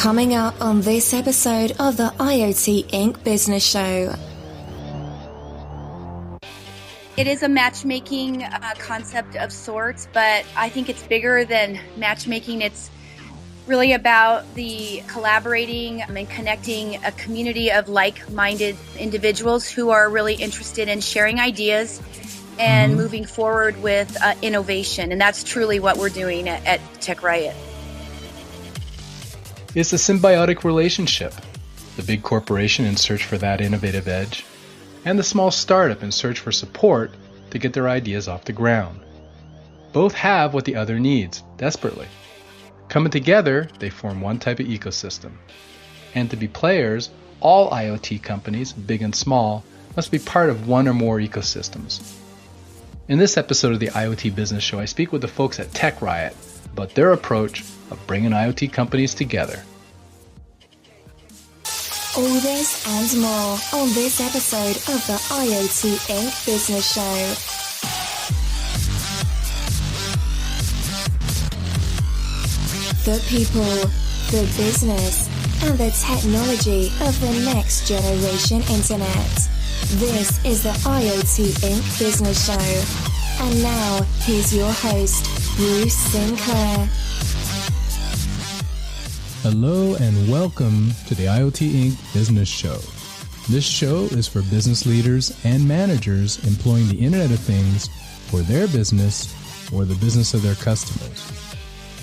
Coming up on this episode of the IoT Inc. Business Show. It is a matchmaking concept of sorts, but I think it's bigger than matchmaking. It's really about the collaborating and connecting a community of like-minded individuals who are really interested in sharing ideas and moving forward with innovation. And that's truly what we're doing at TechrIot. It's a symbiotic relationship. The big corporation in search for that innovative edge, and the small startup in search for support to get their ideas off the ground. Both have what the other needs, desperately. Coming together, they form one type of ecosystem. And to be players, all IoT companies, big and small, must be part of one or more ecosystems. In this episode of the IoT Business Show, I speak with the folks at TechrIot about their approach of bringing IoT companies together. All this and more on this episode of the IoT Inc. Business Show. The people, the business, and the technology of the next generation internet. This is the IoT Inc. Business Show. And now, here's your host, Bruce Sinclair. Hello and welcome to the IoT Inc. Business Show. This show is for business leaders and managers employing the Internet of Things for their business or the business of their customers.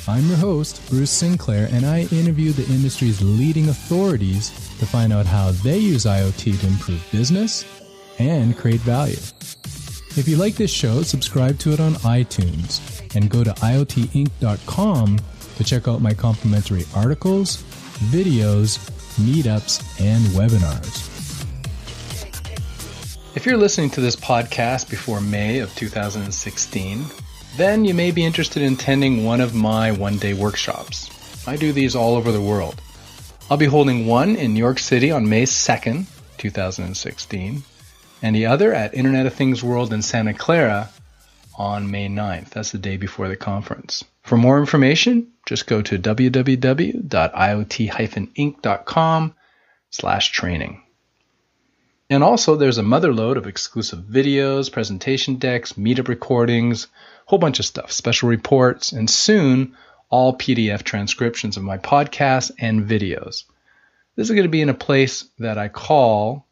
I'm your host, Bruce Sinclair, and I interview the industry's leading authorities to find out how they use IoT to improve business and create value. If you like this show, subscribe to it on iTunes and go to iotinc.com to check out my complimentary articles, videos, meetups, and webinars. If you're listening to this podcast before May of 2016, then you may be interested in attending one of my one-day workshops. I do these all over the world. I'll be holding one in New York City on May 2nd, 2016, and the other at Internet of Things World in Santa Clara on May 9th. That's the day before the conference. For more information, just go to www.iot-inc.com/training. And also, there's a motherload of exclusive videos, presentation decks, meetup recordings, whole bunch of stuff, special reports, and soon, all PDF transcriptions of my podcasts and videos. This is going to be in a place that I call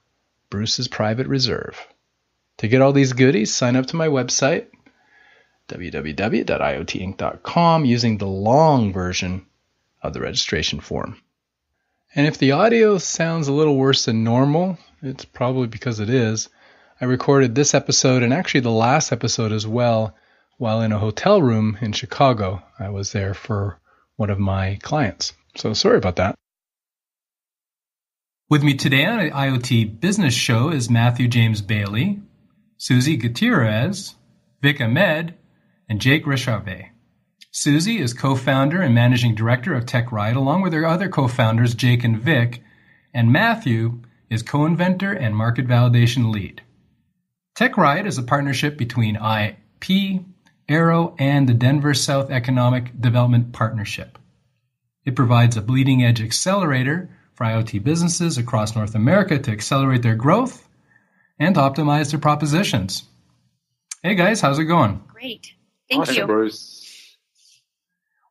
Bruce's Private Reserve. To get all these goodies, sign up to my website, www.iotinc.com, using the long version of the registration form. And if the audio sounds a little worse than normal, it's probably because it is. I recorded this episode and actually the last episode as well while in a hotel room in Chicago. I was there for one of my clients. So sorry about that. With me today on the IoT Business Show is Mathew James Bailey, Suzy Gutierrez, Vic Ahmed, and Jake Rishavy. Suzy is co-founder and managing director of TechrIot, along with her other co-founders, Jake and Vic, and Mathew is co-inventor and market validation lead. TechrIot is a partnership between IP, Aero, and the Denver South Economic Development Partnership. It provides a bleeding-edge accelerator for IoT businesses across North America to accelerate their growth and to optimize their propositions. Hey guys, how's it going? Great. Thank you. Bruce.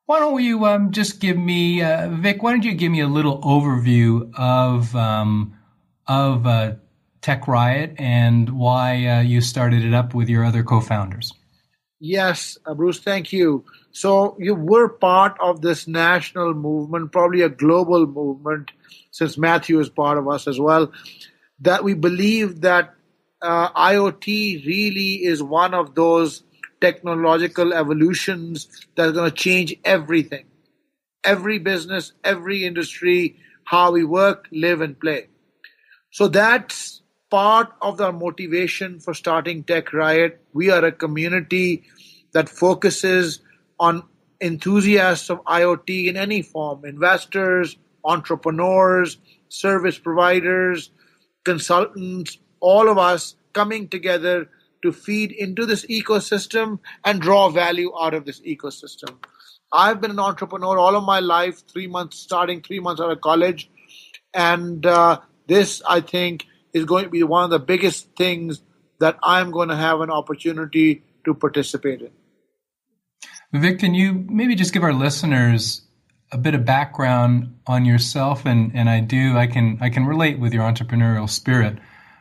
Why don't you just give me, Vic, why don't you give me a little overview of TechrIot and why you started it up with your other co-founders? Yes, Bruce, thank you. So you were part of this national movement, probably a global movement, since Mathew is part of us as well, that we believe that IoT really is one of those technological evolutions that's going to change everything. Every business, every industry, how we work, live, and play. So that's part of the motivation for starting TechrIot. We are a community that focuses on enthusiasts of IoT in any form, investors, entrepreneurs, service providers, consultants, all of us coming together to feed into this ecosystem and draw value out of this ecosystem. I've been an entrepreneur all of my life, 3 months out of college. And this, I think, is going to be one of the biggest things that I'm going to have an opportunity to participate in. Vic, can you maybe just give our listeners a bit of background on yourself? And I can relate with your entrepreneurial spirit.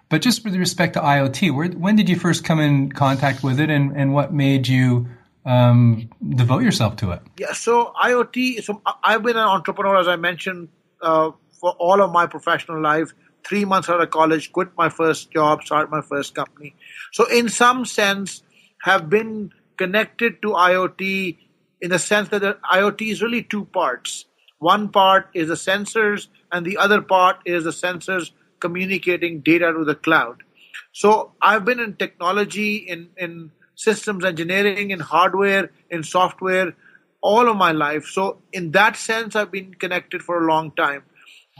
But just with respect to IoT, when did you first come in contact with it, and what made you devote yourself to it? Yeah, so IoT, so I've been an entrepreneur, as I mentioned, for all of my professional life. 3 months out of college, quit my first job, start my first company. So in some sense, have been connected to IoT in the sense that the IoT is really two parts. One part is the sensors, and the other part is the sensors communicating data to the cloud. So I've been in technology, in systems engineering, in hardware, in software, all of my life. So in that sense, I've been connected for a long time.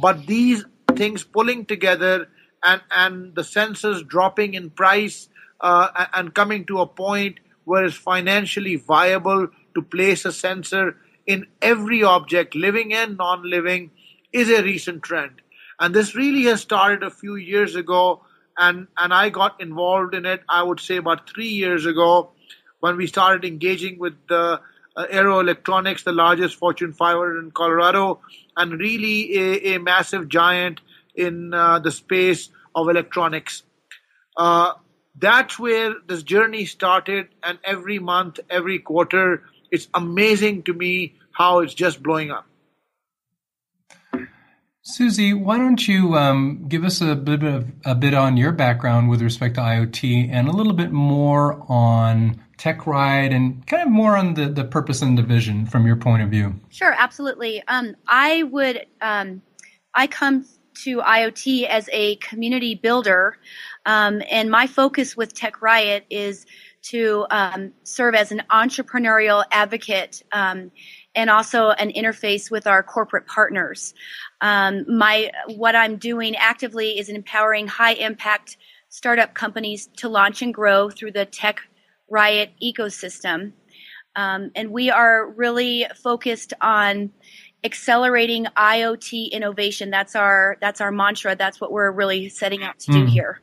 But these things pulling together and the sensors dropping in price and coming to a point where it's financially viable to place a sensor in every object, living and non-living, is a recent trend. And this really has started a few years ago, and I got involved in it, I would say, about 3 years ago, when we started engaging with the Aero Electronics, the largest Fortune 500 in Colorado, and really a massive giant in the space of electronics. That's where this journey started, and every month, every quarter, it's amazing to me how it's just blowing up. Suzy, why don't you give us a bit on your background with respect to IoT, and a little bit more on TechrIot, and kind of more on the purpose and the vision from your point of view. Sure, absolutely. I come to IoT as a community builder, and my focus with TechrIot is to serve as an entrepreneurial advocate and also an interface with our corporate partners. What I'm doing actively is empowering high-impact startup companies to launch and grow through the TechrIot ecosystem. And we are really focused on accelerating IoT innovation. That's our mantra. That's what we're really setting out to do here.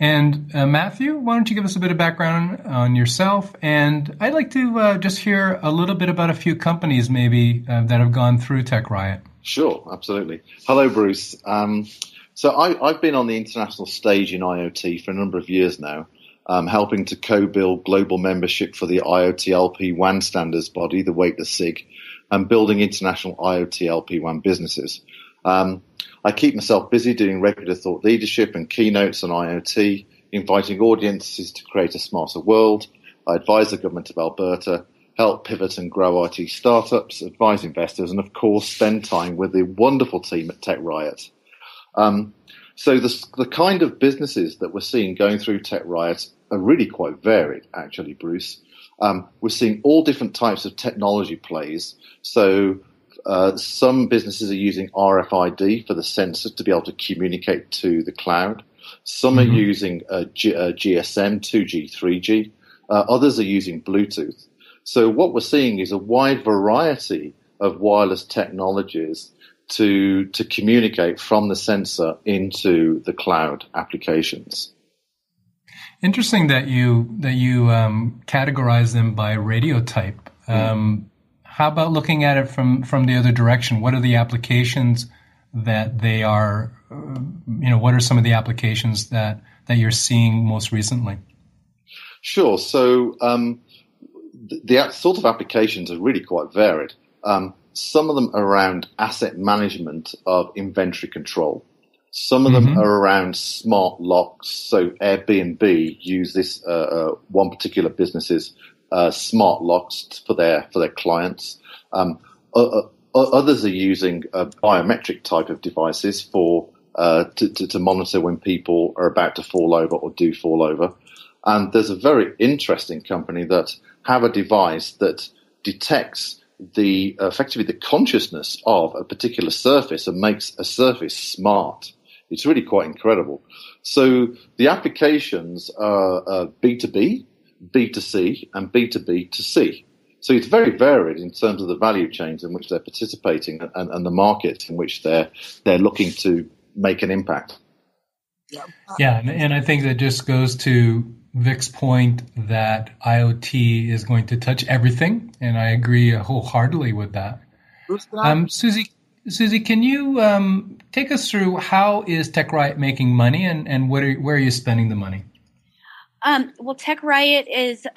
And Mathew, why don't you give us a bit of background on yourself? And I'd like to just hear a little bit about a few companies maybe that have gone through TechrIot. Sure, absolutely. Hello, Bruce. So I've been on the international stage in IoT for a number of years now, helping to co-build global membership for the IoT LP1 standards body, the weightless SIG, and building international IoT LP1 businesses. I keep myself busy doing regular thought leadership and keynotes on IoT, inviting audiences to create a smarter world. I advise the government of Alberta, help pivot and grow IT startups, advise investors, and of course spend time with the wonderful team at TechrIot. So the kind of businesses that we're seeing going through TechrIot are really quite varied, actually, Bruce. We're seeing all different types of technology plays. So some businesses are using RFID for the sensor to be able to communicate to the cloud. Some are using GSM, 2G, 3G. Others are using Bluetooth. So what we're seeing is a wide variety of wireless technologies to communicate from the sensor into the cloud applications. Interesting that you categorize them by radio type. How about looking at it from the other direction? What are the applications that they are? What are some of the applications that you're seeing most recently? Sure. So the sort of applications are really quite varied. Some of them are around asset management of inventory control. Some of them are around smart locks. So Airbnb use this one particular business's smart locks for their clients. Others are using biometric type of devices for to monitor when people are about to fall over or do fall over. And there's a very interesting company that have a device that detects effectively the consciousness of a particular surface and makes a surface smart. It's really quite incredible. So the applications are B2B, B2C, and B2B2C. So it's very varied in terms of the value chains in which they're participating and the markets in which they're looking to make an impact. Yeah, and I think that just goes to Vic's point that IoT is going to touch everything, and I agree wholeheartedly with that. Suzy, can you take us through how is TechrIot making money, and where are you spending the money? Well, TechrIot is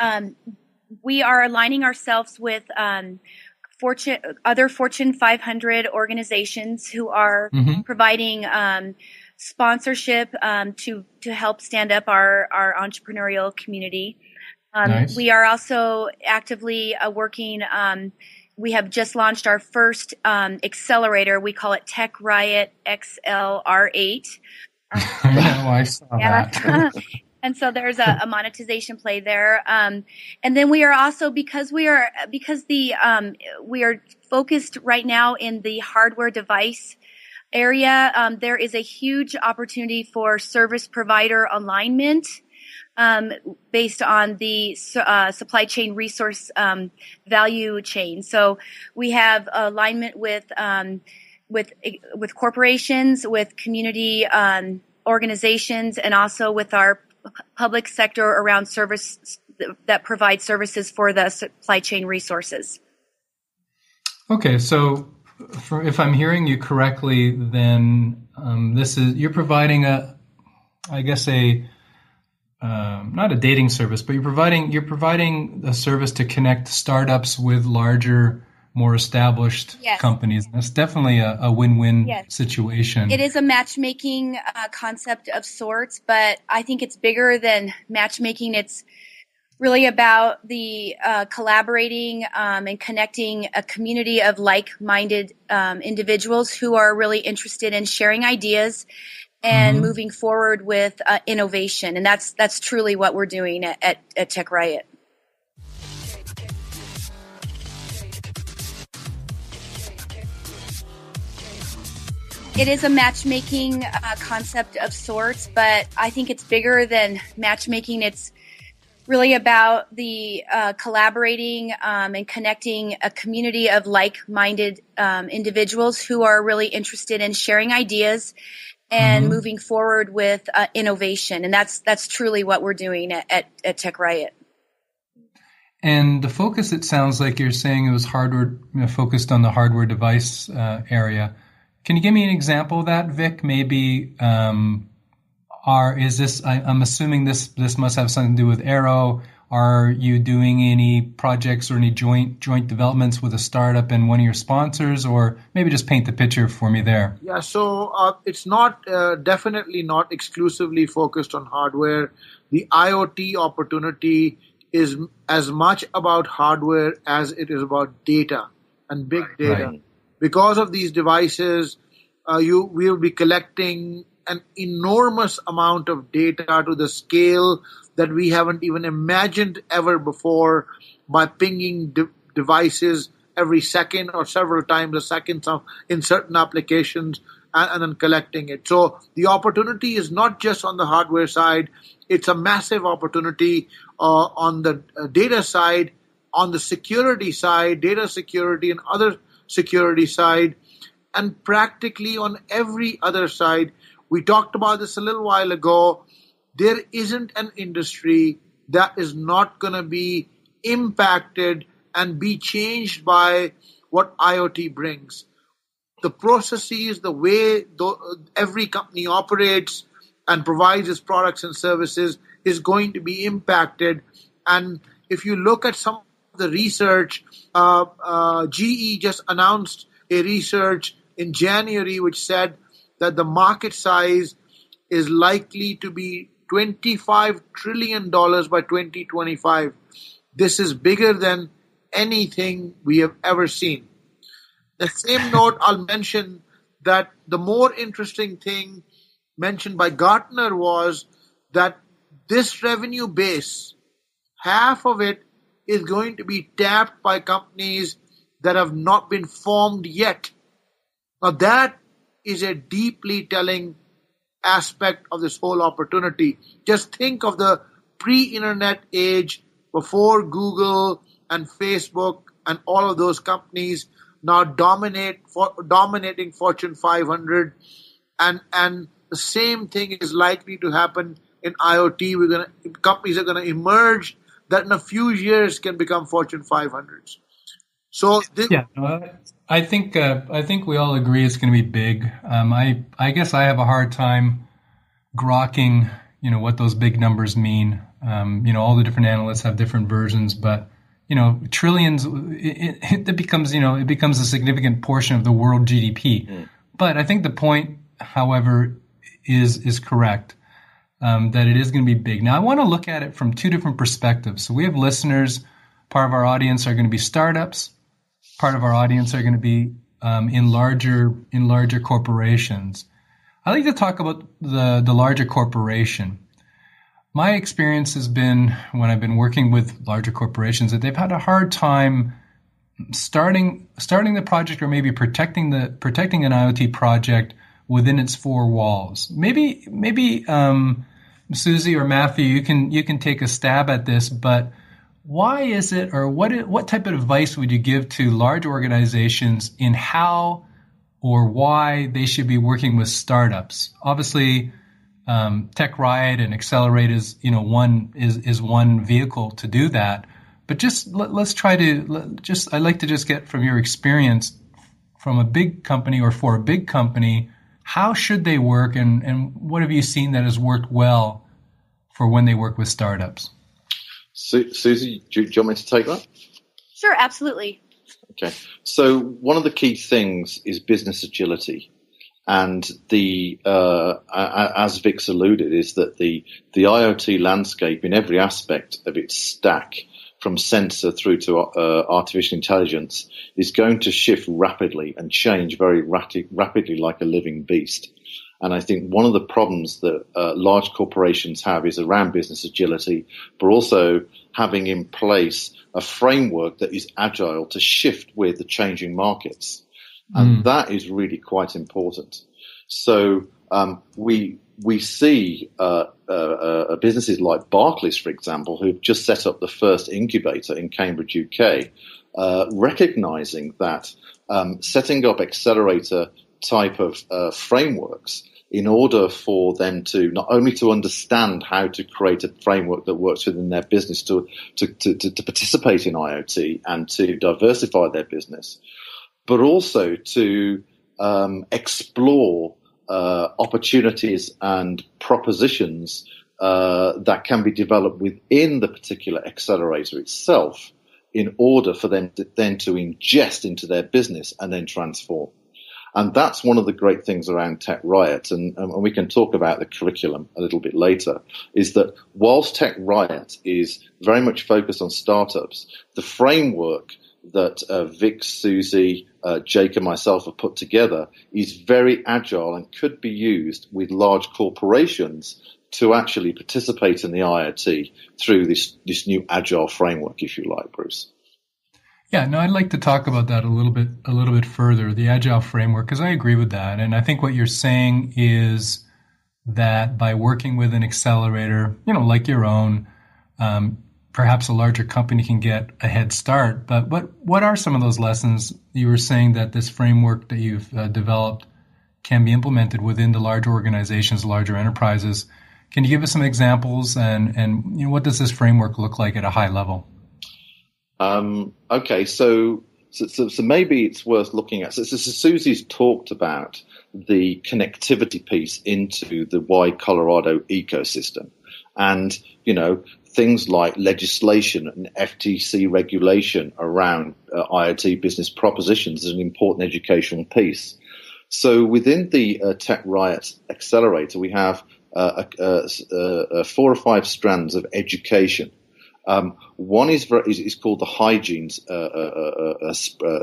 we are aligning ourselves with other Fortune 500 organizations who are providing sponsorship to help stand up our entrepreneurial community. Nice. We are also actively working. We have just launched our first accelerator. We call it TechrIot XLR8. I saw that. And so there's a monetization play there. And then we are also, because we are focused right now in the hardware device area, there is a huge opportunity for service provider alignment based on the supply chain resource value chain. So we have alignment with corporations, with community organizations, and also with our public sector around service that provide services for the supply chain resources. Okay, so if I'm hearing you correctly, then you're providing not a dating service, but you're providing a service to connect startups with larger, more established companies. That's definitely a win-win situation. It is a matchmaking concept of sorts, but I think it's bigger than matchmaking. It's really about the collaborating and connecting a community of like-minded individuals who are really interested in sharing ideas and moving forward with innovation. And that's truly what we're doing at TechrIot. It is a matchmaking concept of sorts, but I think it's bigger than matchmaking. It's really about the collaborating and connecting a community of like-minded individuals who are really interested in sharing ideas and moving forward with innovation. And that's truly what we're doing at TechrIot. And the focus, it sounds like you're saying it was hardware, focused on the hardware device area. Can you give me an example of that, Vic? Maybe I'm assuming this must have something to do with Aero. Are you doing any projects or any joint developments with a startup and one of your sponsors, or maybe just paint the picture for me there? Yeah, so it's not definitely not exclusively focused on hardware. The IoT opportunity is as much about hardware as it is about data and big data. Right. Because of these devices, we will be collecting an enormous amount of data to the scale that we haven't even imagined ever before by pinging devices every second or several times a second in certain applications and then collecting it. So the opportunity is not just on the hardware side. It's a massive opportunity on the data side, on the security side, data security and other security side, and practically on every other side. We talked about this a little while ago. There isn't an industry that is not going to be impacted and be changed by what IoT brings. The processes, the way every company operates and provides its products and services is going to be impacted. And if you look at some of the research, GE just announced a research in January which said that the market size is likely to be $25 trillion by 2025. This is bigger than anything we have ever seen. The same note, I'll mention that the more interesting thing mentioned by Gartner was that this revenue base, half of it is going to be tapped by companies that have not been formed yet. Now that is a deeply telling aspect of this whole opportunity. Just think of the pre-internet age before Google and Facebook and all of those companies now dominating Fortune 500, and the same thing is likely to happen in IoT. Companies are going to emerge that in a few years can become Fortune 500s. So I think we all agree it's going to be big. I guess I have a hard time grokking, what those big numbers mean. All the different analysts have different versions, but trillions, it becomes a significant portion of the world GDP. But I think the point, however, is correct, that it is going to be big. Now, I want to look at it from two different perspectives. So we have listeners. Part of our audience are going to be startups. Part of our audience are going to be in larger corporations. I like to talk about the larger corporation. My experience has been, when I've been working with larger corporations, that they've had a hard time starting the project, or maybe protecting an IoT project within its four walls. Maybe Suzy or Mathew, you can take a stab at this, but why is it, or what type of advice would you give to large organizations in how or why they should be working with startups? Obviously, TechrIot and Accelerator is one vehicle to do that. But let's try to I'd like to just get from your experience from a big company or for a big company, how should they work, and what have you seen that has worked well for when they work with startups? Suzy, do you want me to take that? Sure, absolutely. Okay. So one of the key things is business agility. And as Vic's alluded, is that the IoT landscape in every aspect of its stack, from sensor through to artificial intelligence, is going to shift rapidly and change very rapidly like a living beast. And I think one of the problems that large corporations have is around business agility, but also having in place a framework that is agile to shift with the changing markets. And that is really quite important. So we see businesses like Barclays, for example, who've just set up the first incubator in Cambridge, UK, recognizing that setting up Accelerator type of frameworks in order for them to not only to understand how to create a framework that works within their business to participate in IoT and to diversify their business, but also to explore opportunities and propositions that can be developed within the particular accelerator itself in order for them to ingest into their business and then transform. And that's one of the great things around TechrIot, and we can talk about the curriculum a little bit later, is that whilst TechrIot is very much focused on startups, the framework that Vic, Suzy, Jake and myself have put together is very agile and could be used with large corporations to actually participate in the IoT through this new agile framework, if you like, Bruce. Yeah, no, I'd like to talk about that a little bit further, the agile framework, because I agree with that. And I think what you're saying is that by working with an accelerator, like your own, perhaps a larger company can get a head start. But what are some of those lessons? You were saying that this framework that you've developed can be implemented within the larger organizations, larger enterprises. Can you give us some examples, and what does this framework look like at a high level? Okay, so maybe it's worth looking at. So Suzy's talked about the connectivity piece into the wide Colorado ecosystem, and things like legislation and FTC regulation around IoT business propositions is an important educational piece. So within the TechrIot Accelerator, we have 4 or 5 strands of education. One is called the hygiene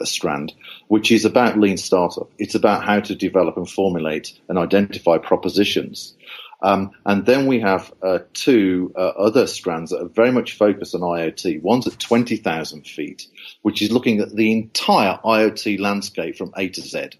strand, which is about lean startup. It's about how to develop and formulate and identify propositions. And then we have 2 other strands that are very much focused on IoT. One's at 20,000 feet, which is looking at the entire IoT landscape from A to Z.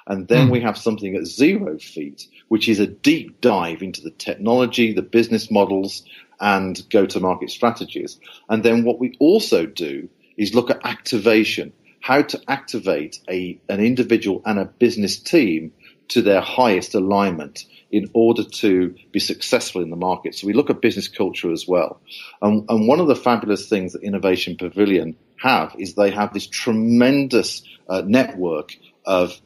And then we have something at 0 feet, which is a deep dive into the technology, the business models, and go-to-market strategies. And then what we also do is look at activation, how to activate an individual and a business team to their highest alignment in order to be successful in the market. So we look at business culture as well. And one of the fabulous things that Innovation Pavilion have is they have this tremendous network of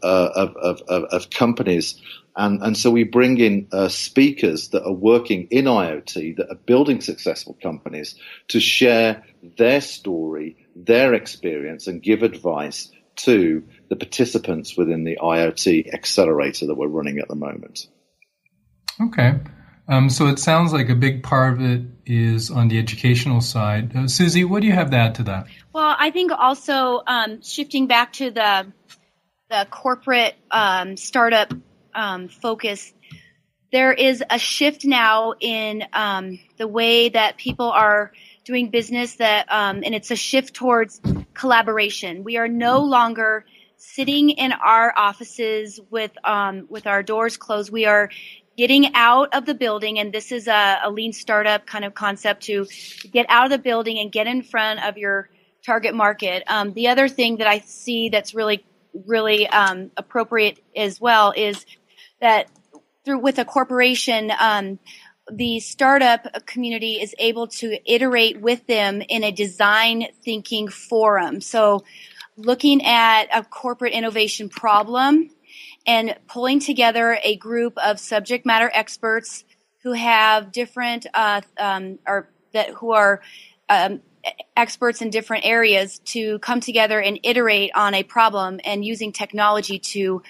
companies. And so we bring in speakers that are working in IoT, that are building successful companies, to share their story, their experience, and give advice to the participants within the IoT Accelerator that we're running at the moment. Okay. So it sounds like a big part of it is on the educational side. Suzy, what do you have to add to that? Well, I think also shifting back to the corporate startup focus, there is a shift now in the way that people are doing business, and it's a shift towards collaboration. We are no longer sitting in our offices with our doors closed. We are getting out of the building, and this is a lean startup kind of concept to get out of the building and get in front of your target market. The other thing that I see that's really appropriate as well is that with a corporation, the startup community is able to iterate with them in a design thinking forum. So looking at a corporate innovation problem and pulling together a group of subject matter experts who have different who are experts in different areas to come together and iterate on a problem, and using technology to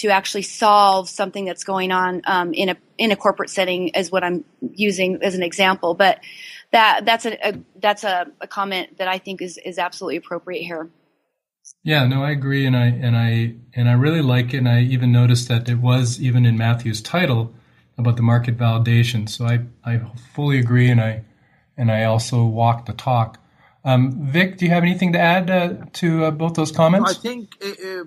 actually solve something that's going on in a corporate setting is what I'm using as an example. But that's a comment that I think is absolutely appropriate here. Yeah, no, I agree, and I really like it. And I even noticed that it was even in Mathew's title about the market validation. So I fully agree, and I also walk the talk. Vic, do you have anything to add to both those comments? I think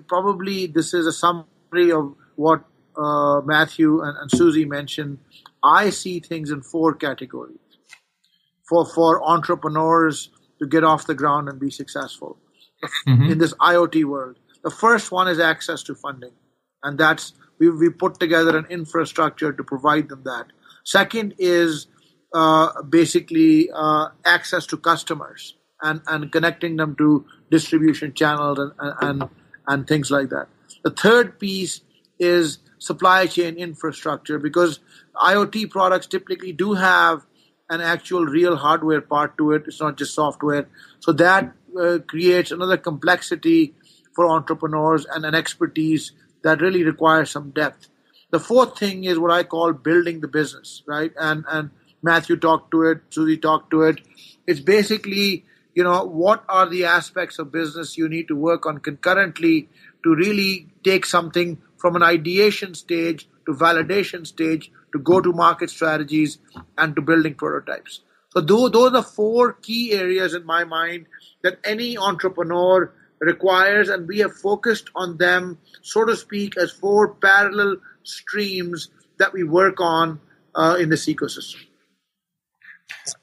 probably this is a summary of what Mathew and Suzy mentioned. I see things in 4 categories for entrepreneurs to get off the ground and be successful in this IoT world. The first one is access to funding, and that's we put together an infrastructure to provide them that. Second is basically access to customers and connecting them to distribution channels and things like that. The third piece is supply chain infrastructure, because IoT products typically do have an actual real hardware part to it. It's not just software. So that creates another complexity for entrepreneurs and an expertise that really requires some depth. The fourth thing is what I call building the business, right? And Mathew talked to it, Suzy talked to it. It's basically, what are the aspects of business you need to work on concurrently to really take something from an ideation stage to validation stage to go-to-market strategies and to building prototypes. So those are the 4 key areas in my mind that any entrepreneur requires, and we have focused on them, so to speak, as 4 parallel streams that we work on in this ecosystem.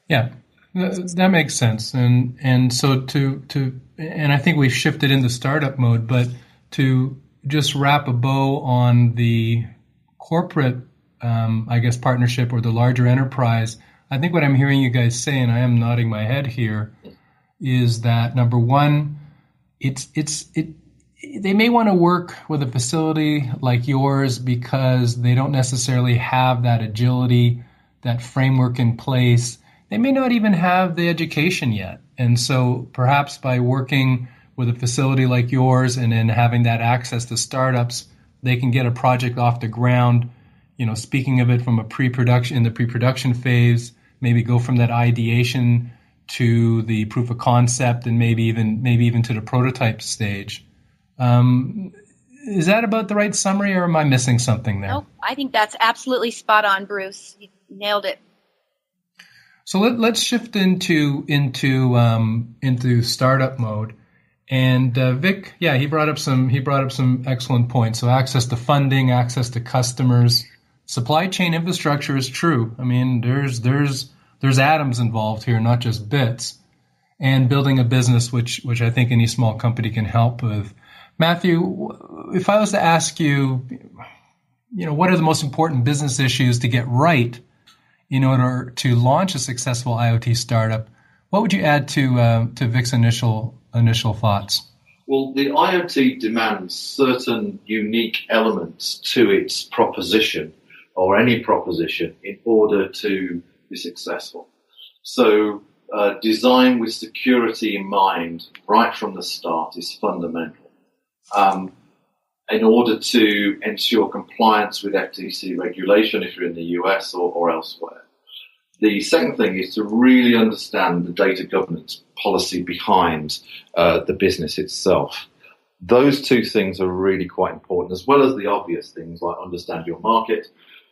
Yeah, that makes sense, and so and I think we've shifted into startup mode, but to just wrap a bow on the corporate, partnership or the larger enterprise. I think what I'm hearing you guys say, and I am nodding my head here, is that number one, they may want to work with a facility like yours because they don't necessarily have that agility, that framework in place. They may not even have the education yet. And so perhaps by working with a facility like yours and then having that access to startups, they can get a project off the ground, speaking of it from the pre-production phase, maybe go from that ideation to the proof of concept and maybe even to the prototype stage. Is that about the right summary, or am I missing something there? Nope, I think that's absolutely spot on, Bruce. You nailed it. So let's shift into startup mode. And Vic, yeah, he brought up some excellent points. So access to funding, access to customers, supply chain infrastructure is true. I mean, there's atoms involved here, not just bits. and building a business, which I think any small company can help with. Mathew, if I was to ask you, what are the most important business issues to get right in order to launch a successful IoT startup, what would you add to Vic's initial thoughts? Well, the IoT demands certain unique elements to its proposition, or any proposition, in order to be successful. So design with security in mind right from the start is fundamental. In order to ensure compliance with FTC regulation if you're in the US or elsewhere. The second thing is to really understand the data governance policy behind the business itself. Those two things are really quite important, as well as the obvious things like understand your market.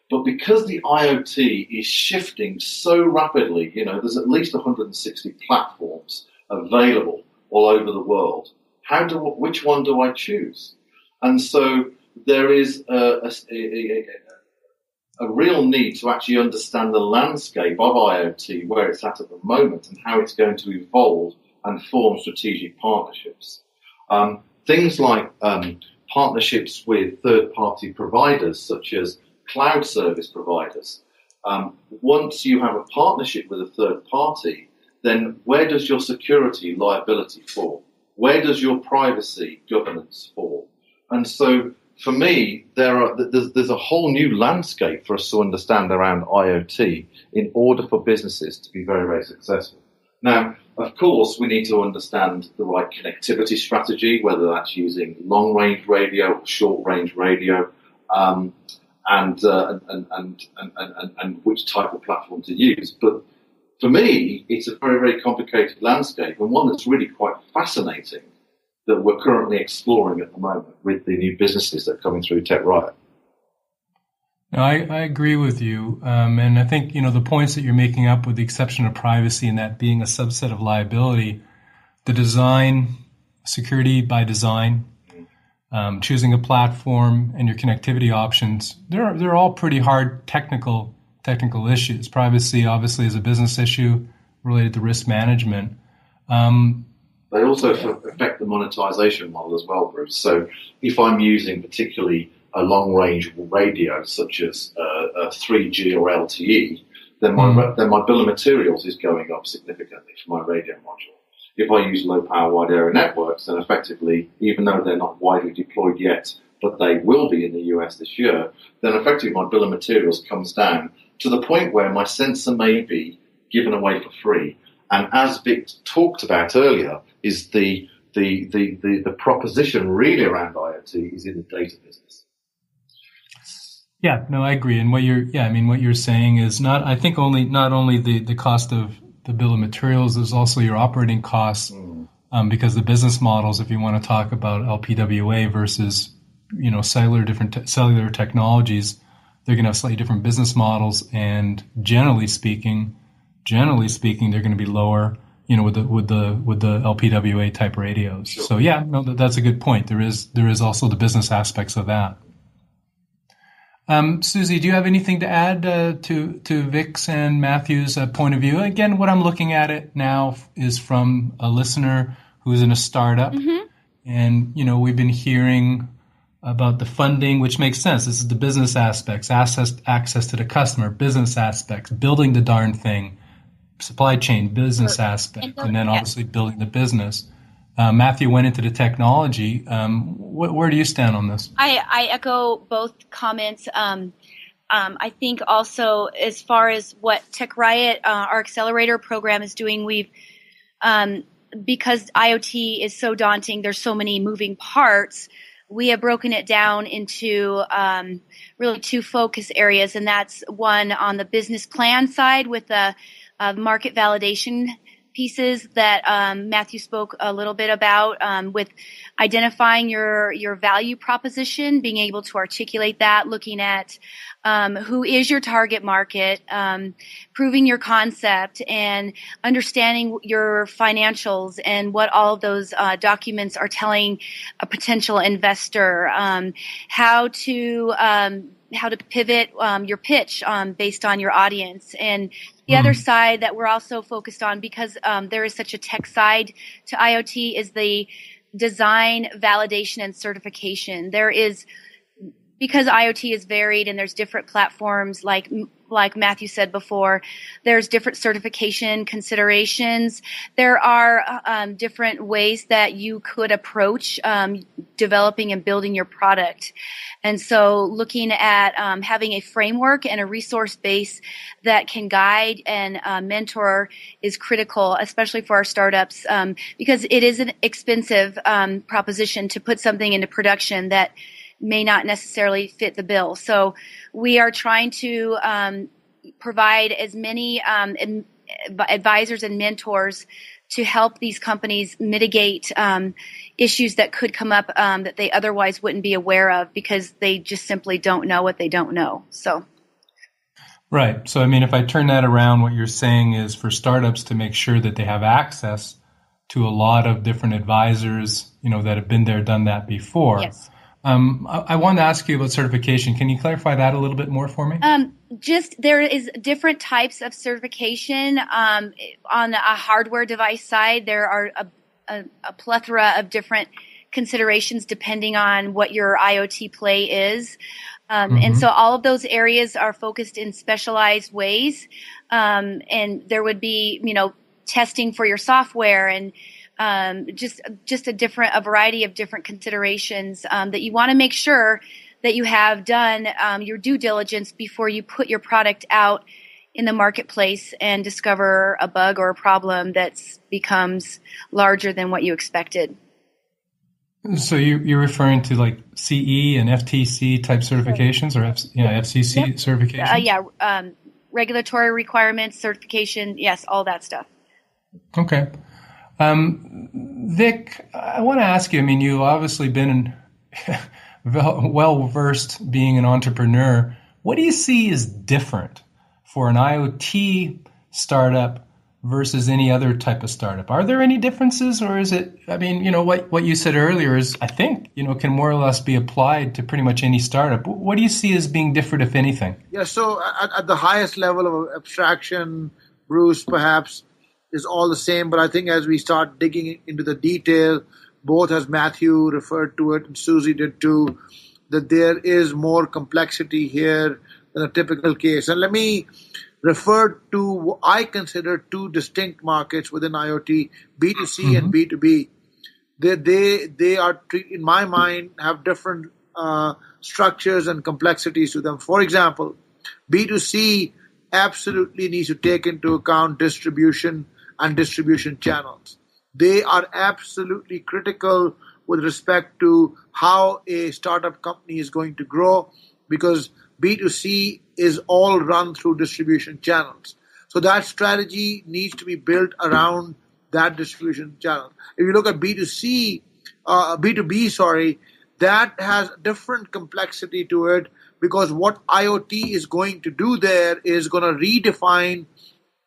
But because the IoT is shifting so rapidly, there's at least 160 platforms available all over the world. Which one do I choose? And so there is a real need to actually understand the landscape of IoT, where it's at the moment, and how it's going to evolve and form strategic partnerships. Things like partnerships with third-party providers, such as cloud service providers. Once you have a partnership with a third party, then where does your security liability fall? Where does your privacy governance fall? And so, for me, there's a whole new landscape for us to understand around IoT in order for businesses to be very, very successful. Now, of course, we need to understand the right connectivity strategy, whether that's using long-range radio or short-range radio, and which type of platform to use. But for me, it's a very, very complicated landscape, and one that's really quite fascinating that we're currently exploring at the moment with the new businesses that are coming through TechrIot. No, I agree with you. And I think, the points that you're making up, with the exception of privacy and that being a subset of liability, the design, security by design, choosing a platform and your connectivity options, they're all pretty hard technical issues. Privacy, obviously, is a business issue related to risk management. They also affect the monetization model as well, Bruce. So if I'm using particularly a long-range radio, such as 3G or LTE, then my bill of materials is going up significantly for my radio module. If I use low-power wide area networks, then effectively, even though they're not widely deployed yet, but they will be in the US this year, then effectively my bill of materials comes down to the point where my sensor may be given away for free. And as Vic talked about earlier, is the proposition really around IoT is in the data business. Yeah, no, I agree. And what you're saying is not only the cost of the bill of materials, there's also your operating costs, because the business models, if you want to talk about LPWA versus, cellular technologies, they're going to have slightly different business models, and generally speaking, they're going to be lower, with the LPWA type radios. Sure. So yeah, no, that's a good point. There is also the business aspects of that. Suzy, do you have anything to add to Vic's and Mathew's point of view? Again, what I'm looking at it now is from a listener who's in a startup, and we've been hearing about the funding, which makes sense. This is the business aspects, access to the customer, business aspects, building the darn thing, supply chain, business aspect, and then obviously building the business. Mathew went into the technology. Where do you stand on this? I echo both comments. I think also as far as what TechrIot, our Accelerator program, is doing, we've because IoT is so daunting, there's so many moving parts, we have broken it down into really two focus areas, and that's one on the business plan side with the market validation pieces that Mathew spoke a little bit about, with identifying your value proposition, being able to articulate that, looking at who is your target market, proving your concept, and understanding your financials and what all of those documents are telling a potential investor, how to pivot your pitch based on your audience, and The other side that we're also focused on, because there is such a tech side to IoT, is the design, validation, and certification. Because IoT is varied and there's different platforms, like Mathew said before, there's different certification considerations. There are different ways that you could approach developing and building your product. And so looking at having a framework and a resource base that can guide and mentor is critical, especially for our startups, because it is an expensive proposition to put something into production that may not necessarily fit the bill. So we are trying to provide as many advisors and mentors to help these companies mitigate issues that could come up that they otherwise wouldn't be aware of, because they just simply don't know what they don't know. So, right. So, I mean, if I turn that around, what you're saying is for startups to make sure that they have access to a lot of different advisors, that have been there, done that before. Yes. I want to ask you about certification. Can you clarify that a little bit more for me? There is different types of certification. On a hardware device side, there are a plethora of different considerations depending on what your IoT play is. And so all of those areas are focused in specialized ways. And there would be, testing for your software and just a variety of different considerations that you want to make sure that you have done your due diligence before you put your product out in the marketplace and discover a bug or a problem that becomes larger than what you expected. So you're referring to like CE and FTC type certifications, or FCC certifications? Regulatory requirements, certification, yes, all that stuff. Okay. Vic, I want to ask you, you've obviously been well-versed being an entrepreneur. What do you see as different for an IoT startup versus any other type of startup? Are there any differences, or is it, what you said earlier is, I think, can more or less be applied to pretty much any startup. What do you see as being different, if anything? Yeah, so at the highest level of abstraction, Bruce, perhaps, is all the same, but I think as we start digging into the detail, both as Mathew referred to it and Suzy did too, that there is more complexity here than a typical case. And let me refer to what I consider two distinct markets within IoT, B2C and B2B. They are, in my mind, have different structures and complexities to them. For example, B2C absolutely needs to take into account distribution and distribution channels. They are absolutely critical with respect to how a startup company is going to grow, because B2C is all run through distribution channels. So that strategy needs to be built around that distribution channel. If you look at B2B, that has different complexity to it, because what IoT is going to do there is going to redefine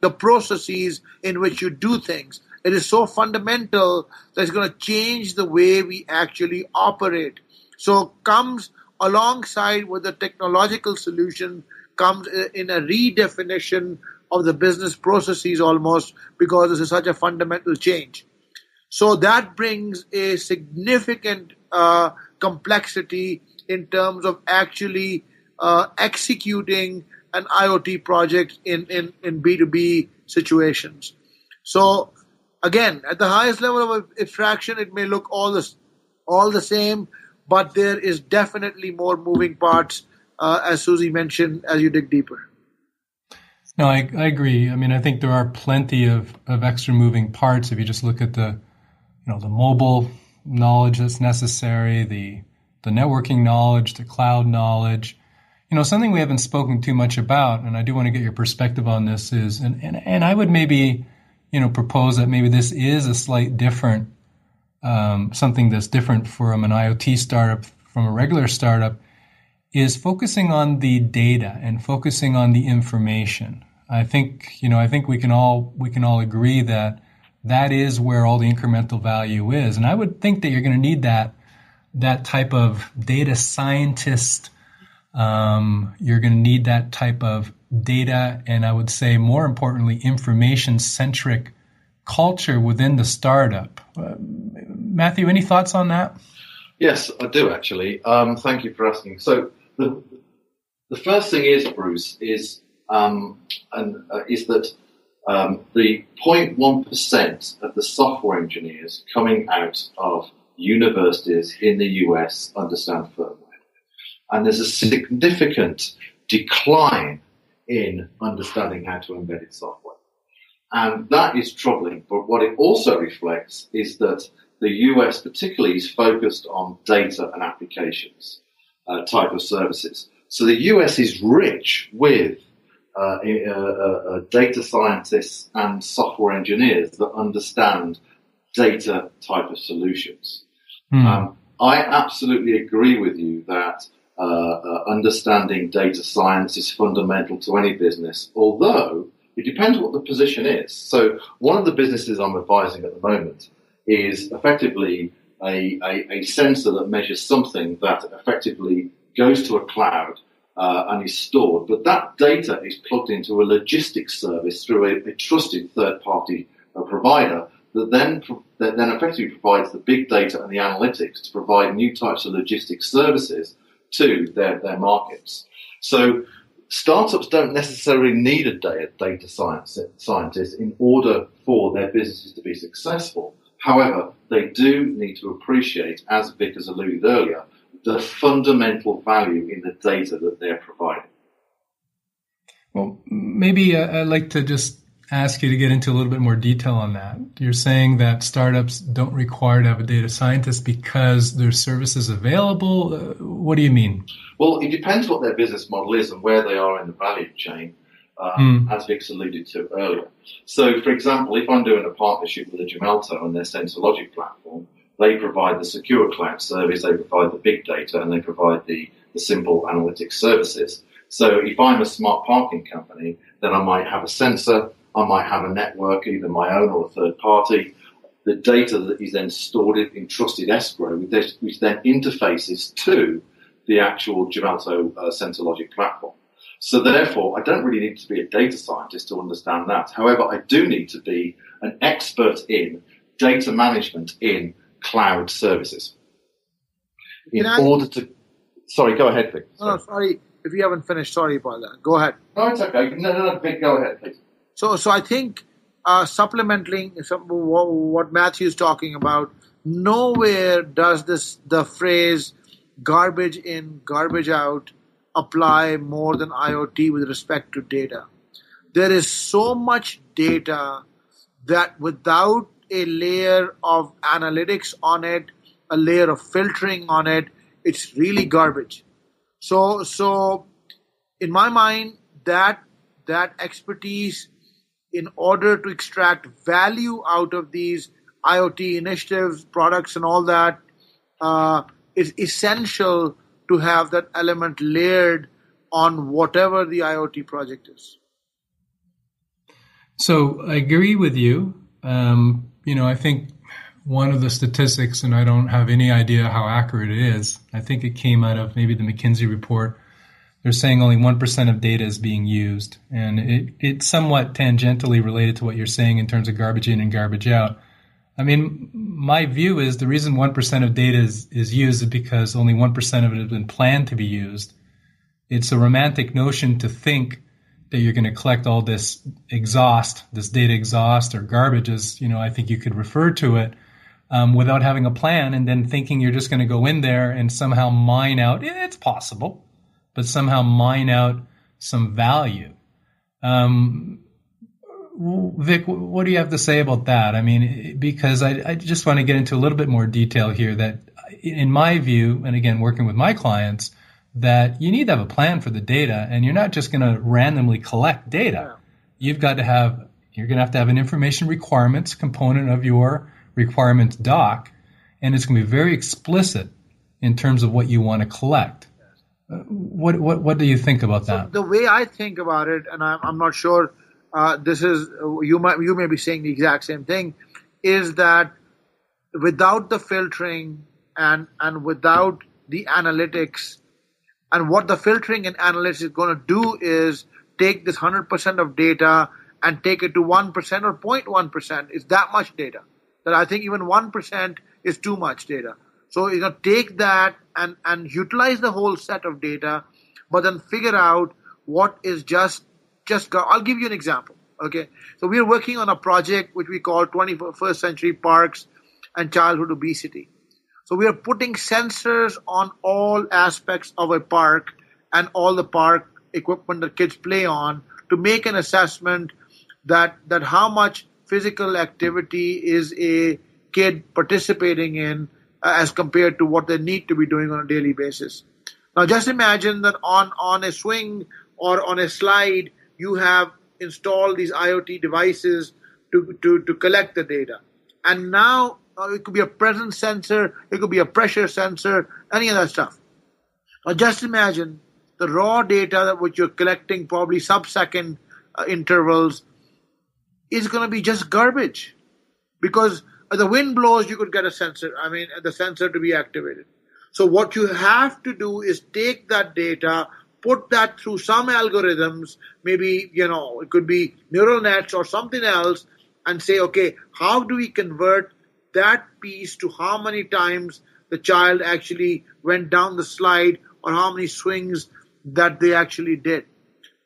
the processes in which you do things. It is so fundamental that it's going to change the way we actually operate. So comes alongside with the technological solution, comes in a redefinition of the business processes almost, because this is such a fundamental change. So that brings a significant complexity in terms of actually executing an IoT project in B2B situations. So again, at the highest level of abstraction, it may look all the same, but there is definitely more moving parts, as Suzy mentioned, as you dig deeper. No, I agree. I think there are plenty of extra moving parts. If you just look at the mobile knowledge that's necessary, the networking knowledge, the cloud knowledge. Something we haven't spoken too much about, and I do want to get your perspective on this, is, and I would maybe, propose that maybe this is a slight different, something that's different from an IoT startup from a regular startup, is focusing on the data and focusing on the information. I think we can all agree that is where all the incremental value is, and I would think that you're going to need that type of data scientist. You're going to need that type of data and, I would say more importantly, information-centric culture within the startup. Matthew, any thoughts on that? Yes, I do actually. Thank you for asking. So the first thing is, Bruce, is that the 0.1% of the software engineers coming out of universities in the US understand firmware. And there's a significant decline in understanding how to embed software. And that is troubling. But what it also reflects is that the US particularly is focused on data and applications type of services. So the US is rich with data scientists and software engineers that understand data type of solutions. I absolutely agree with you that understanding data science is fundamental to any business, although it depends what the position is. So one of the businesses I'm advising at the moment is effectively a sensor that measures something that effectively goes to a cloud and is stored, but that data is plugged into a logistics service through a trusted third-party provider that then effectively provides the big data and the analytics to provide new types of logistics services to their markets. So startups don't necessarily need a data scientist in order for their businesses to be successful. However, they do need to appreciate, as Vic has alluded earlier, the fundamental value in the data that they're providing. Well, maybe I'd like to just ask you to get into a little bit more detail on that. You're saying that startups don't require to have a data scientist because there's services available. What do you mean? Well, it depends what their business model is and where they are in the value chain, as Vic's alluded to earlier. So, for example, if I'm doing a partnership with a Gemalto and their SensorLogic platform, they provide the secure cloud service, they provide the big data, and they provide the simple analytics services. So if I'm a smart parking company, then I might have a sensor, I might have a network, either my own or a third party. The data that is then stored in trusted escrow, which then interfaces to the actual Gemalto SensorLogic platform. So therefore, I don't really need to be a data scientist to understand that. However, I do need to be an expert in data management in cloud services. Sorry, go ahead, Vic. No, sorry. If you haven't finished, sorry about that. Go ahead. No, it's okay. No, Vic, go ahead, please. So I think supplementing what Matthew's talking about, nowhere does the phrase garbage in, garbage out apply more than IoT with respect to data. There is so much data that without a layer of analytics on it, a layer of filtering on it, it's really garbage. So in my mind, that expertise in order to extract value out of these IoT initiatives, products and all that is essential to have that element layered on whatever the IoT project is. So I agree with you. I think one of the statistics, and I don't have any idea how accurate it is, I think it came out of maybe the McKinsey report. They're saying only 1% of data is being used. And it's somewhat tangentially related to what you're saying in terms of garbage in and garbage out. I mean, my view is the reason 1% of data is used is because only 1% of it has been planned to be used. It's a romantic notion to think that you're going to collect all this data exhaust or garbage, as I think you could refer to it, without having a plan, and then thinking you're just going to go in there and somehow mine out. It's possible, but somehow mine out some value. Vic, what do you have to say about that? I mean, because I just want to get into a little bit more detail here that, in my view, and again, working with my clients, that you need to have a plan for the data, and you're not just going to randomly collect data. You're going to have to have an information requirements component of your requirements doc, and it's going to be very explicit in terms of what you want to collect. What do you think about that? The way I think about it, and I'm not sure this is you may be saying the exact same thing, is that without the filtering and without the analytics, and what the filtering and analytics is going to do is take this 100% of data and take it to 1% or 0.1%. It's that much data that I think even 1% is too much data. So take that and utilize the whole set of data, but then figure out what is just I'll give you an example. Okay, so we are working on a project which we call 21st Century Parks and Childhood Obesity. So we are putting sensors on all aspects of a park and all the park equipment that kids play on to make an assessment that how much physical activity is a kid participating in as compared to what they need to be doing on a daily basis. Now just imagine that on a swing or on a slide, you have installed these IoT devices to collect the data. And now it could be a presence sensor, it could be a pressure sensor, any of that stuff. Now just imagine the raw data that which you're collecting, probably sub-second intervals, is going to be just garbage. Because the wind blows, you could get the sensor to be activated. So what you have to do is take that data, put that through some algorithms, maybe, it could be neural nets or something else, and say, okay, how do we convert that piece to how many times the child actually went down the slide or how many swings that they actually did.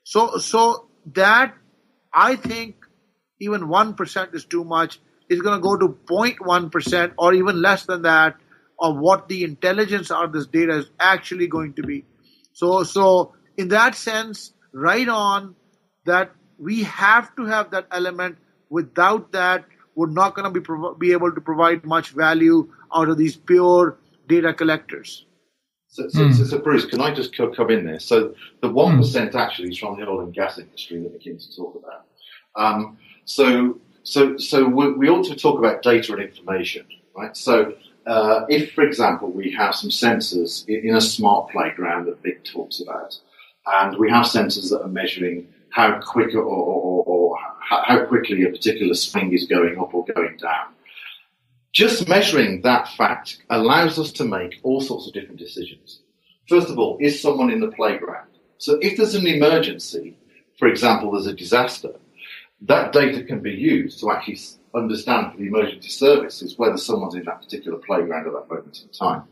So that, I think, even 1% is too much. It's going to go to 0.1% or even less than that of what the intelligence of this data is actually going to be. So in that sense, right on, that we have to have that element. Without that, we're not going to be able to provide much value out of these pure data collectors. So Bruce, can I just come in there? So the 1% actually is from the oil and gas industry that we're to talk about. So we ought to talk about data and information, right? So if, for example, we have some sensors in a smart playground that Vic talks about, and we have sensors that are measuring how quick or how quickly a particular swing is going up or going down. Just measuring that fact allows us to make all sorts of different decisions. First of all, is someone in the playground? So if there's an emergency, for example, there's a disaster, that data can be used to actually understand for the emergency services whether someone's in that particular playground at that moment in time.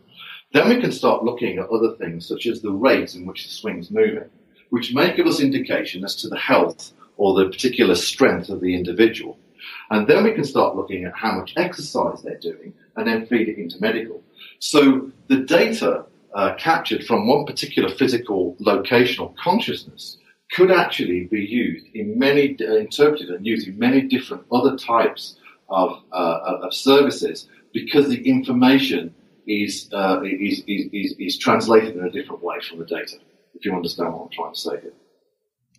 Then we can start looking at other things such as the rate in which the swing's moving, which may give us indication as to the health or the particular strength of the individual. And then we can start looking at how much exercise they're doing and then feed it into medical. So the data captured from one particular physical location or consciousness could actually be used in interpreted and used in many different other types of services, because the information is translated in a different way from the data, if you understand what I'm trying to say here.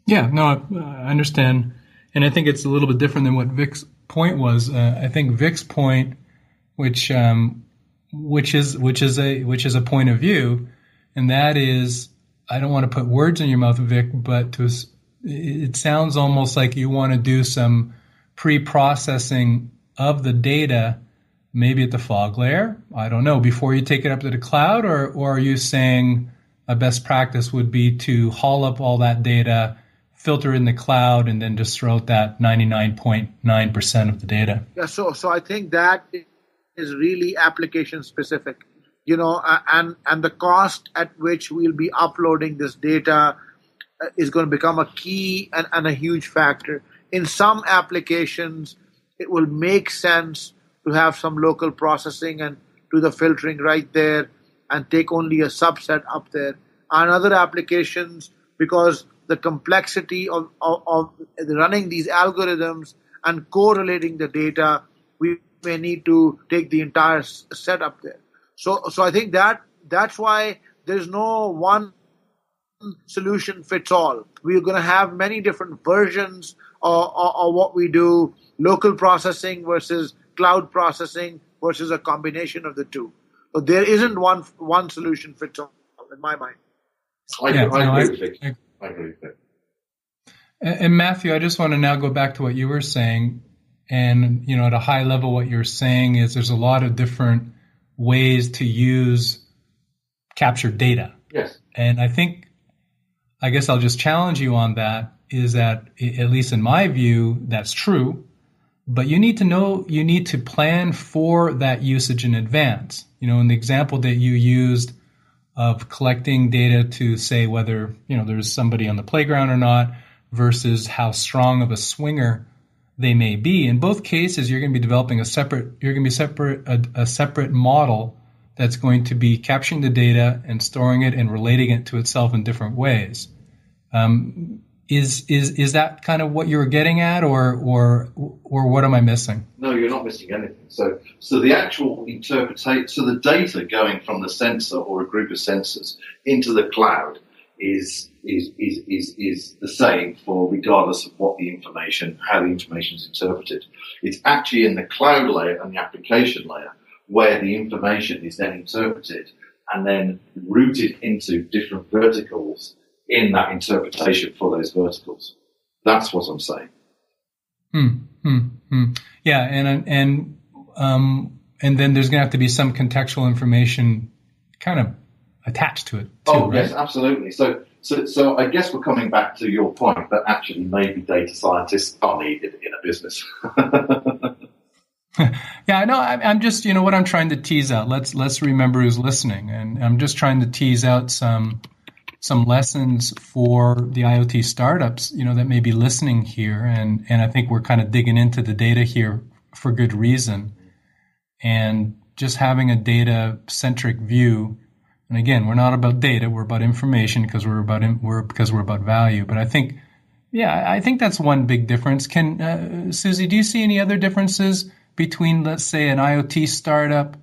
Yeah, no, I understand. And I think it's a little bit different than what Vic's point was. I think Vic's point, which is a point of view, and that is, I don't want to put words in your mouth, Vic, but it sounds almost like you want to do some pre-processing of the data, maybe at the fog layer, I don't know, before you take it up to the cloud, or are you saying a best practice would be to haul up all that data, filter in the cloud, and then just throw out that 99.9% of the data? Yeah, so I think that is really application specific, and the cost at which we'll be uploading this data is going to become a key and a huge factor. In some applications, it will make sense to have some local processing and do the filtering right there and take only a subset up there. And other applications, because the complexity of running these algorithms and correlating the data, we may need to take the entire set up there. So I think that's why there's no one solution fits all. We're going to have many different versions of what we do, local processing versus cloud processing versus a combination of the two. So there isn't one solution fits all in my mind. I agree with it. And Mathew, I just want to now go back to what you were saying. And, at a high level, what you're saying is there's a lot of different ways to use captured data. Yes. And I guess I'll just challenge you on that. at least in my view, that's true. But you need to plan for that usage in advance. In the example that you used of collecting data to say whether, there's somebody on the playground or not versus how strong of a swinger they may be. In both cases, you're going to be developing a separate model that's going to be capturing the data and storing it and relating it to itself in different ways. Is that kind of what you were getting at, or what am I missing? No, you're not missing anything. So the actual interpretation, so the data going from the sensor or a group of sensors into the cloud is the same for regardless of how the information is interpreted. It's actually in the cloud layer and the application layer where the information is then interpreted and then routed into different verticals in that interpretation for those verticals. That's what I'm saying. Yeah, and then there's going to have to be some contextual information kind of attached to it too, right? Yes, absolutely. So I guess we're coming back to your point that actually maybe data scientists are needed in a business. Yeah, I know. I'm just, what I'm trying to tease out. Let's remember who's listening, and I'm just trying to tease out some lessons for the IoT startups, that may be listening here, and I think we're kind of digging into the data here for good reason, and just having a data-centric view. And again, we're not about data; we're about information because we're about value. But I think that's one big difference. Suzy, do you see any other differences between, let's say, an IoT startup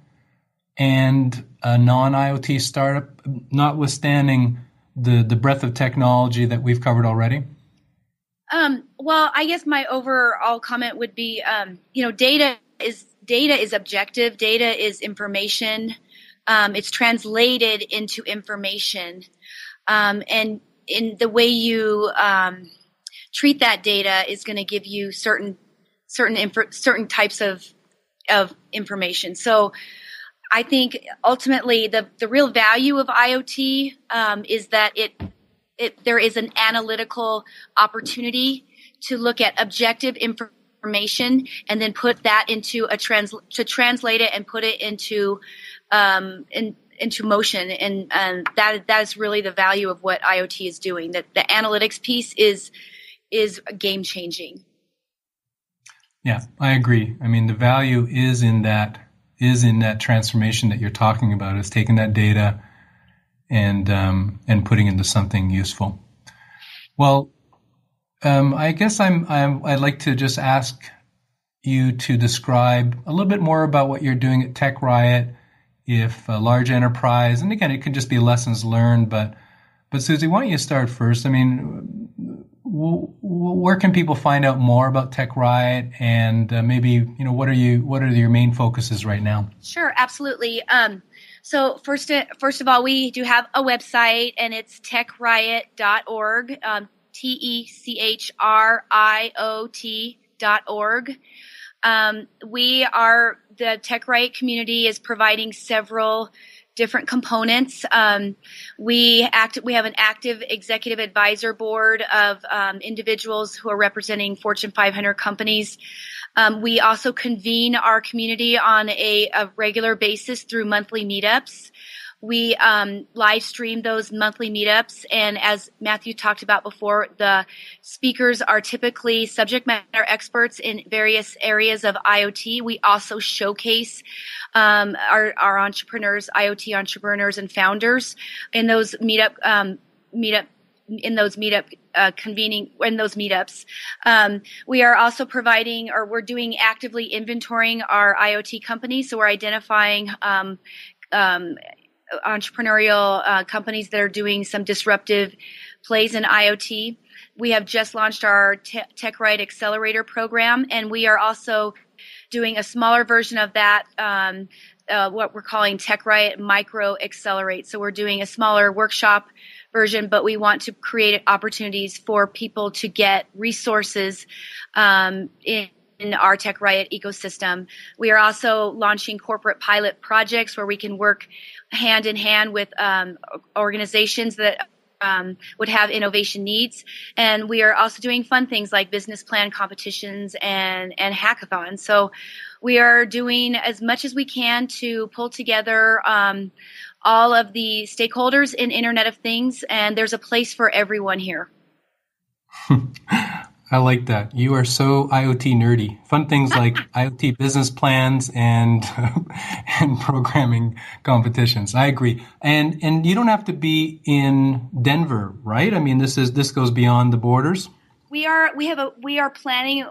and a non-IoT startup, notwithstanding the breadth of technology that we've covered already? Well, I guess my overall comment would be, data is objective. Data is information. It's translated into information. And in the way you treat that data is going to give you certain types of information. So I think ultimately the real value of IoT is that there is an analytical opportunity to look at objective information and then put that into to translate it and put it into motion, and that is really the value of what IoT is doing. That the analytics piece is game changing. Yeah, I agree. I mean, the value is in that transformation that you're talking about, is taking that data and putting into something useful. Well, I guess I'd like to just ask you to describe a little bit more about what you're doing at TechrIot. If a large enterprise, and again, it could just be lessons learned, but Suzy, why don't you start first? I mean, where can people find out more about TechrIot, and maybe what are your main focuses right now? Sure, absolutely. So first of all, we do have a website, and it's TechrIot.org. TechrIot.org. The TechrIot community is providing several different components. We have an active executive advisor board of individuals who are representing Fortune 500 companies. We also convene our community on a regular basis through monthly meetups. We live stream those monthly meetups, and as Mathew talked about before, the speakers are typically subject matter experts in various areas of IoT. We also showcase our entrepreneurs, IoT entrepreneurs and founders in those meetups. We are also providing, or we're doing actively inventorying our IoT companies. So we're identifying entrepreneurial companies that are doing some disruptive plays in IoT. We have just launched our TechrIot Accelerator program, and we are also doing a smaller version of that, what we're calling TechrIot Micro Accelerate. So we're doing a smaller workshop version, but we want to create opportunities for people to get resources in our TechrIot ecosystem. We are also launching corporate pilot projects where we can work hand in hand with organizations that would have innovation needs. And we are also doing fun things like business plan competitions and hackathons. So we are doing as much as we can to pull together all of the stakeholders in Internet of Things, and there's a place for everyone here. I like that. You are so IoT nerdy. Fun things like IoT business plans and and programming competitions. I agree. And you don't have to be in Denver, right? I mean, this goes beyond the borders. We are expanding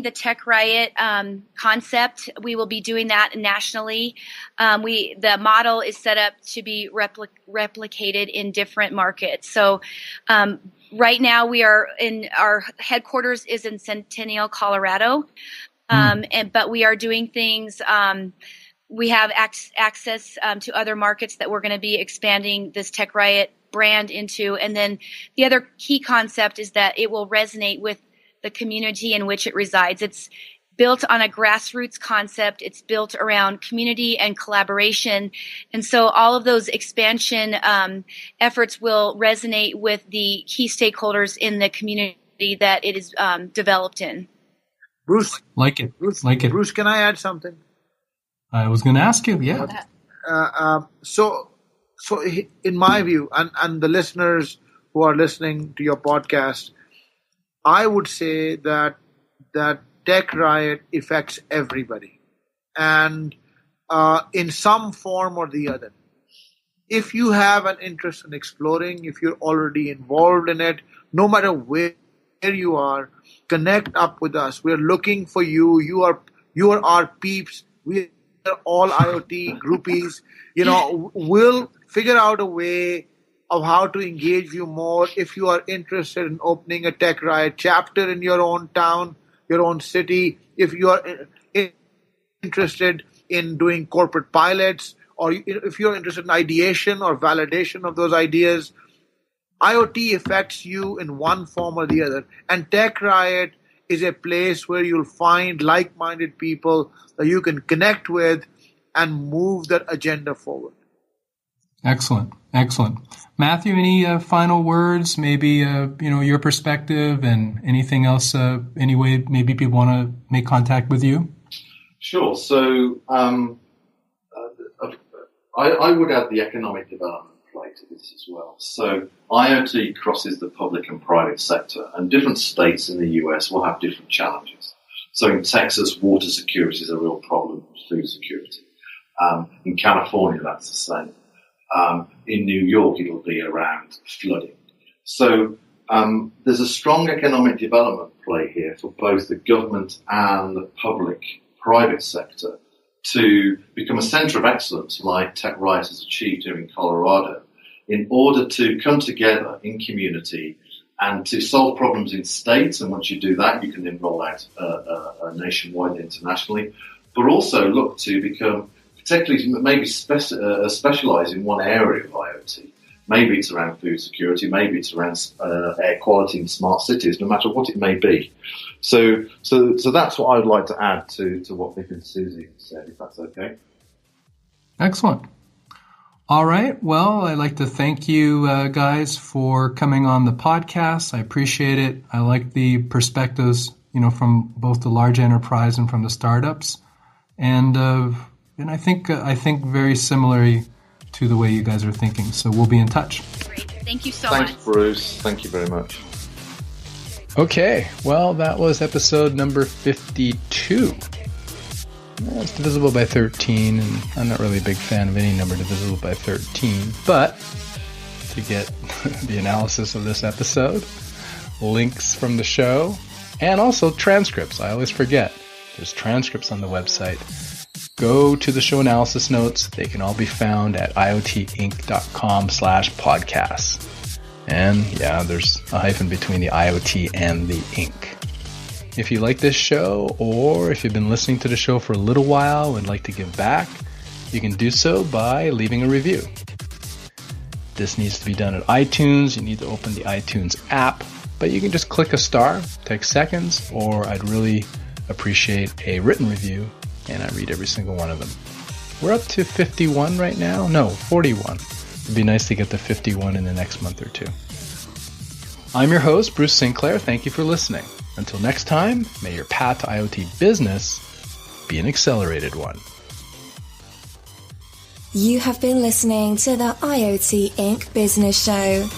the TechrIot concept. We will be doing that nationally. The model is set up to be replicated in different markets. So right now we are our headquarters is in Centennial, Colorado, but we are doing things. We have access to other markets that we're going to be expanding this TechrIot brand into. And then the other key concept is that it will resonate with the community in which it resides. It's built on a grassroots concept. It's built around community and collaboration. And so all of those expansion efforts will resonate with the key stakeholders in the community that it is developed in. Bruce, like it. Bruce, can I add something? I was going to ask you, yeah. So in my view, and the listeners who are listening to your podcast, I would say that TechrIot affects everybody, and in some form or the other. If you have an interest in exploring, if you're already involved in it, no matter where you are, connect up with us. We're looking for you. You are our peeps. We are all IoT groupies. We'll figure out a way of how to engage you more. If you are interested in opening a TechrIot chapter in your own town, your own city, if you are interested in doing corporate pilots, or if you're interested in ideation or validation of those ideas, IoT affects you in one form or the other. And TechrIot is a place where you'll find like-minded people that you can connect with and move that agenda forward. Excellent. Mathew, any final words? Maybe your perspective and anything else? Any way maybe people want to make contact with you? Sure. So I would add the economic development play to this as well. So IoT crosses the public and private sector, and different states in the US will have different challenges. So in Texas, water security is a real problem, food security. In California, that's the same. In New York, it'll be around flooding. So there's a strong economic development play here for both the government and the public-private sector to become a center of excellence like TechrIot has achieved here in Colorado in order to come together in community and to solve problems in states. And once you do that, you can then roll out nationwide, internationally, but also look to become particularly maybe specialize in one area of IoT. Maybe it's around food security, maybe it's around air quality in smart cities, no matter what it may be. So that's what I'd like to add to what Vic and Suzy said, if that's okay. Excellent. All right. Well, I'd like to thank you guys for coming on the podcast. I appreciate it. I like the perspectives, from both the large enterprise and from the startups. And I think very similarly to the way you guys are thinking. So we'll be in touch. Great. Thank you so much. Thanks, Bruce. Thank you very much. Okay. Well, that was episode number 52. It's divisible by 13, and I'm not really a big fan of any number divisible by 13. But to get the analysis of this episode, links from the show, and also transcripts. I always forget. There's transcripts on the website. Go to the show analysis notes. They can all be found at iotinc.com/podcasts. And yeah, there's a hyphen between the IoT and the Inc. If you like this show, or if you've been listening to the show for a little while and would like to give back, you can do so by leaving a review. This needs to be done at iTunes. You need to open the iTunes app, but you can just click a star, takes seconds, or I'd really appreciate a written review, and I read every single one of them. We're up to 51 right now? No, 41 It'd be nice to get to 51 in the next month or two. I'm your host, Bruce Sinclair. Thank you for listening. Until next time, may your path to IoT business be an accelerated one. You have been listening to the IoT Inc. Business Show.